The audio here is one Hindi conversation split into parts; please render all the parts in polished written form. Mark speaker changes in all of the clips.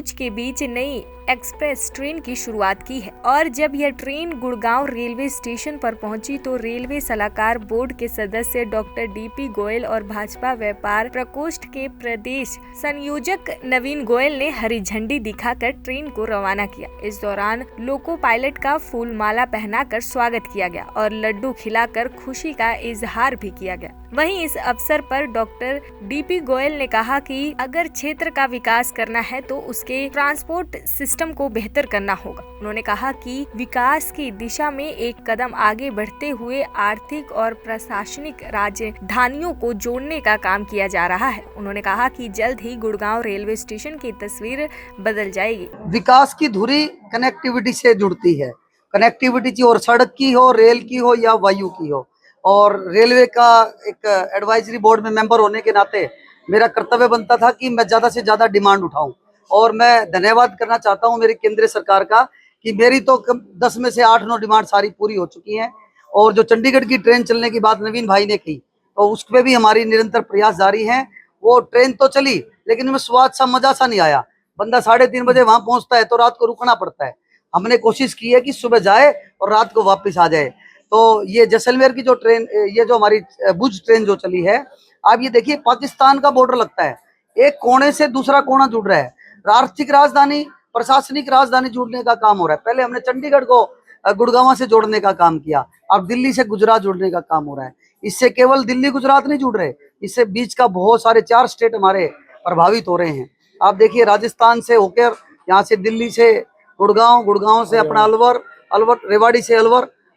Speaker 1: भुज के बीच नई एक्सप्रेस ट्रेन की शुरुआत की है। और जब यह ट्रेन गुड़गांव रेलवे स्टेशन पर पहुंची तो रेलवे सलाहकार बोर्ड के सदस्य डॉक्टर डीपी गोयल और भाजपा व्यापार प्रकोष्ठ के प्रदेश संयोजक नवीन गोयल ने हरी झंडी दिखाकर ट्रेन को रवाना किया। इस दौरान लोको पायलट का फूल माला पहनाकर स्वागत किया गया और लड्डू खिलाकर खुशी का इजहार भी किया गया। वहीं इस अवसर पर डॉक्टर डीपी गोयल ने कहा कि अगर क्षेत्र का विकास करना है तो उसके ट्रांसपोर्ट सिस्टम को बेहतर करना होगा। उन्होंने कहा कि विकास की दिशा में एक कदम आगे बढ़ते हुए आर्थिक और प्रशासनिक राजधानियों को जोड़ने का काम किया जा रहा है। उन्होंने कहा कि जल्द ही गुड़गांव रेलवे स्टेशन की तस्वीर बदल जाएगी।
Speaker 2: विकास की धुरी कनेक्टिविटी से जुड़ती है। कनेक्टिविटी और सड़क की हो, रेल की हो या वायु की हो, और रेलवे का एक एडवाइजरी बोर्ड में मेंबर होने के नाते मेरा कर्तव्य बनता था कि मैं ज़्यादा से ज़्यादा डिमांड उठाऊं। और मैं धन्यवाद करना चाहता हूं मेरी केंद्र सरकार का कि मेरी तो 10 में से 8-9 डिमांड सारी पूरी हो चुकी हैं। और जो चंडीगढ़ की ट्रेन चलने की बात नवीन भाई ने की, तो उस पर भी हमारी निरंतर प्रयास जारी है। वो ट्रेन तो चली लेकिन उसमें स्वाद सा, मजा सा नहीं आया। बंदा 3:30 बजे वहां पहुंचता है तो रात को रुकना पड़ता है। हमने कोशिश की है कि सुबह जाए और रात को वापस आ जाए। तो ये जैसलमेर की जो ट्रेन, ये जो हमारी भुज ट्रेन जो चली है, आप ये देखिए पाकिस्तान का बॉर्डर लगता है, एक कोने से दूसरा कोना जुड़ रहा है। आर्थिक राजधानी, प्रशासनिक राजधानी जुड़ने का काम हो रहा है। पहले हमने चंडीगढ़ को गुड़गांव से जोड़ने का काम किया, अब दिल्ली से गुजरात जोड़ने का काम हो रहा है। इससे केवल दिल्ली गुजरात नहीं जुड़ रहे, इससे बीच का बहुत सारे 4 स्टेट हमारे प्रभावित हो रहे हैं। आप देखिए राजस्थान से होकर यहाँ से दिल्ली से गुड़गांव, गुड़गांव से अपना अलवर, अलवर रेवाड़ी से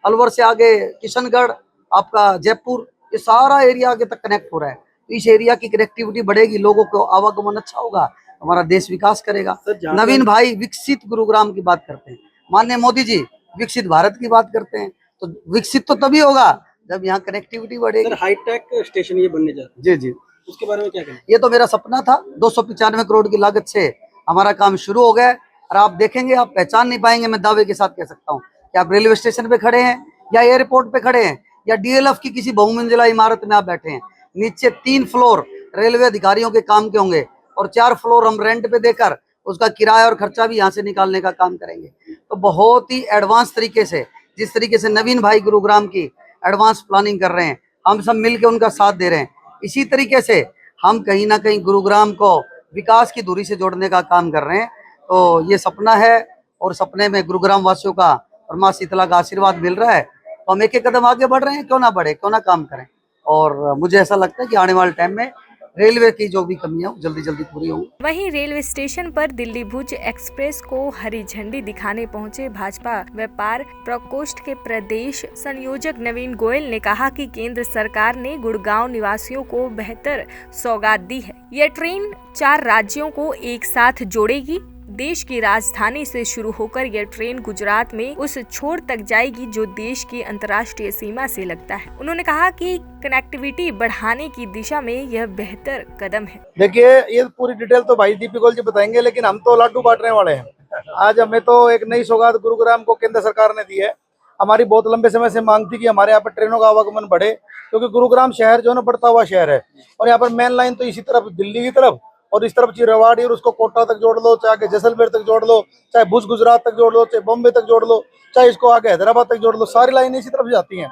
Speaker 2: अलवर से आगे किशनगढ़, आपका जयपुर, ये सारा एरिया आगे तक कनेक्ट हो रहा है। तो इस एरिया की कनेक्टिविटी बढ़ेगी, लोगों को आवागमन अच्छा होगा, हमारा देश विकास करेगा। नवीन भाई विकसित गुरुग्राम की बात करते हैं, माननीय मोदी जी विकसित भारत की बात करते हैं, तो विकसित तो तभी होगा जब यहाँ कनेक्टिविटी बढ़ेगी।
Speaker 3: सर, हाईटेक स्टेशन ये बनने जा रहा है।
Speaker 2: जी जी,
Speaker 3: उसके बारे में क्या कहें?
Speaker 2: ये तो मेरा सपना था। 295 करोड़ की लागत से हमारा काम शुरू हो गया है और आप देखेंगे, आप पहचान नहीं पाएंगे, मैं दावे के साथ कह सकता हूँ कि आप रेलवे स्टेशन पे खड़े हैं या एयरपोर्ट पे खड़े हैं या डीएलएफ की किसी बहुमंजिला इमारत में आप बैठे हैं। नीचे 3 फ्लोर रेलवे अधिकारियों के काम के होंगे और 4 फ्लोर हम रेंट पे देकर उसका किराया और खर्चा भी यहाँ से निकालने का काम करेंगे। तो बहुत ही एडवांस तरीके से, जिस तरीके से नवीन भाई गुरुग्राम की एडवांस प्लानिंग कर रहे हैं, हम सब मिलकर उनका साथ दे रहे हैं। इसी तरीके से हम कहीं ना कहीं गुरुग्राम को विकास की धुरी से जोड़ने का काम कर रहे हैं। तो ये सपना है और सपने में गुरुग्राम वासियों का और माँ शीतला का आशीर्वाद मिल रहा है। तो हम एक कदम आगे बढ़ रहे हैं, क्यों ना बढ़े, क्यों ना काम करें। और मुझे ऐसा लगता है कि आने वाले टाइम में रेलवे की जो भी कमियां जल्दी जल्दी पूरी होंगी।
Speaker 1: वहीं रेलवे स्टेशन पर दिल्ली भुज एक्सप्रेस को हरी झंडी दिखाने पहुंचे भाजपा व्यापार प्रकोष्ठ के प्रदेश संयोजक नवीन गोयल ने कहा कि केंद्र सरकार ने गुड़गांव निवासियों को बेहतर सौगात दी है। यह ट्रेन 4 राज्यों को एक साथ जोड़ेगी। देश की राजधानी से शुरू होकर यह ट्रेन गुजरात में उस छोर तक जाएगी जो देश की अंतर्राष्ट्रीय सीमा से लगता है। उन्होंने कहा कि कनेक्टिविटी बढ़ाने की दिशा में यह बेहतर कदम है।
Speaker 4: देखिए, ये पूरी डिटेल तो भाई दीपी गोयल जी बताएंगे, लेकिन हम तो लड्डू बांटने वाले हैं। आज हमें तो एक नई सौगात गुरुग्राम को केंद्र सरकार ने दी है। हमारी बहुत लंबे समय से मांग थी कि हमारे यहाँ पर ट्रेनों का आवागमन बढ़े, क्योंकि गुरुग्राम शहर जो है ना बढ़ता हुआ शहर है और यहाँ पर मेन लाइन तो इसी तरफ दिल्ली की तरफ और इस तरफ रेवाड़ी और उसको कोटा तक जोड़ लो, चाहे आगे जैसलमेर तक जोड़ लो, चाहे भुज गुजरात तक जोड़ लो, चाहे बॉम्बे तक जोड़ लो, चाहे इसको आगे हैदराबाद तक जोड़ लो, सारी लाइनें इसी तरफ जाती हैं।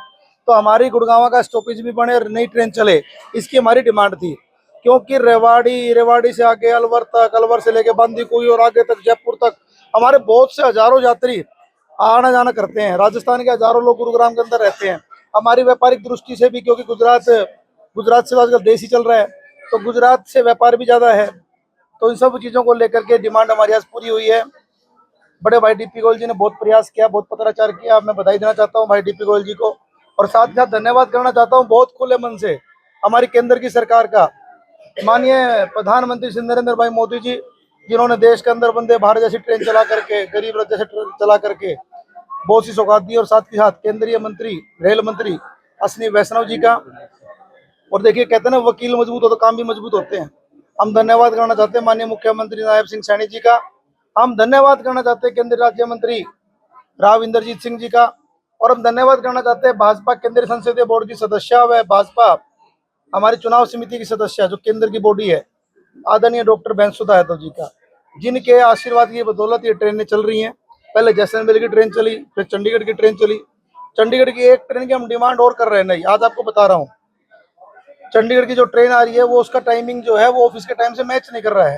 Speaker 4: तो हमारी गुड़गांव का स्टॉपेज भी बने और नई ट्रेन चले, इसकी हमारी डिमांड थी। क्योंकि रेवाड़ी से आगे अलवर तक, अलवर से लेके बांदीकुई और आगे तक जयपुर तक हमारे बहुत से हजारों यात्री आना जाना करते हैं। राजस्थान के हजारों लोग गुरुग्राम के अंदर रहते हैं। हमारी व्यापारिक दृष्टि से भी, क्योंकि गुजरात से आजकल देश ही चल रहा है, तो गुजरात से व्यापार भी ज्यादा है। तो इन सब चीजों को लेकर के डिमांड हमारी आज पूरी हुई है। बड़े भाई डीपी गोयल जी ने बहुत प्रयास किया, बहुत पत्राचार किया। मैं बधाई देना चाहता हूं भाई डीपी गोयल जी को और साथ ही साथ धन्यवाद करना चाहता हूं बहुत खुले मन से हमारी केंद्र की सरकार का, माननीय प्रधानमंत्री श्री नरेंद्र भाई मोदी जी, जिन्होंने देश के अंदर वंदे भारत जैसी ट्रेन चला करके, गरीब रथ जैसे ट्रेन चला करके बहुत सी सौगात दी। और साथ ही साथ केंद्रीय मंत्री, रेल मंत्री अश्विनी वैष्णव जी का। और देखिए, कहते हैं ना, वकील मजबूत हो तो काम भी मजबूत होते हैं। हम धन्यवाद करना चाहते हैं माननीय मुख्यमंत्री नायब सिंह सैनी जी का। हम धन्यवाद करना चाहते हैं केंद्रीय राज्य मंत्री राव इंद्रजीत सिंह जी का। और हम धन्यवाद करना चाहते हैं भाजपा केंद्रीय संसदीय बोर्ड की सदस्य व भाजपा हमारी चुनाव समिति की सदस्य, जो केंद्र की बॉडी है, आदरणीय डॉक्टर बैंसुधा यादव जी का। जिनके आशीर्वाद की बदौलत ये ट्रेनें चल रही हैं। पहले जैसलमेर की ट्रेन चली, फिर चंडीगढ़ की ट्रेन चली। चंडीगढ़ की एक ट्रेन की हम डिमांड और कर रहे हैं। नहीं, आज आपको बता रहा हूँ, चंडीगढ़ की जो ट्रेन आ रही है वो उसका टाइमिंग जो है वो ऑफिस के टाइम से मैच नहीं कर रहा है।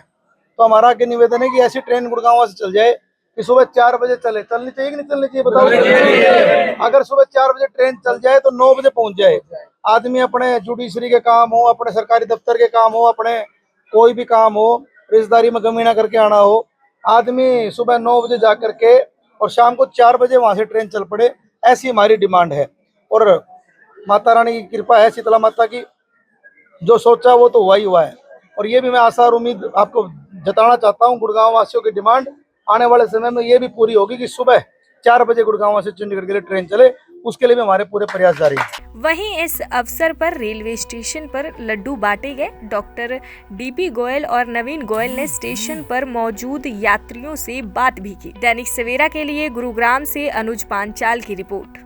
Speaker 4: तो हमारा आगे निवेदन है कि ऐसी ट्रेन गुड़गांव से चल जाए कि सुबह 4 बजे चले। चलनी चाहिए कि नहीं चलनी चाहिए, बताओ। अगर सुबह 4 बजे ट्रेन चल जाए तो 9 बजे पहुंच जाए। आदमी अपने जुडिशरी के काम हो, अपने सरकारी दफ्तर के काम हो, अपने कोई भी काम हो, रिश्तेदारी में गमी ना करके आना हो, आदमी सुबह 9 बजे जा करके और शाम को 4 बजे वहां से ट्रेन चल पड़े। ऐसी हमारी डिमांड है। और माता रानी की कृपा है, शीतला माता की, जो सोचा वो तो हुआ ही हुआ है। और ये भी मैं आशा और उम्मीद आपको जताना चाहता हूँ, गुड़गांव वासियों की डिमांड आने वाले समय में ये भी पूरी होगी कि सुबह 4 बजे गुड़गांव से चंडीगढ़ के लिए ट्रेन चले। उसके लिए भी हमारे पूरे प्रयास जारी हैं।
Speaker 1: वहीं इस अवसर पर रेलवे स्टेशन पर लड्डू बांटे गए। डॉक्टर डीपी गोयल और नवीन गोयल ने स्टेशन पर मौजूद यात्रियों से बात भी की। दैनिक सवेरा के लिए गुरुग्राम से अनुज पांचाल की रिपोर्ट।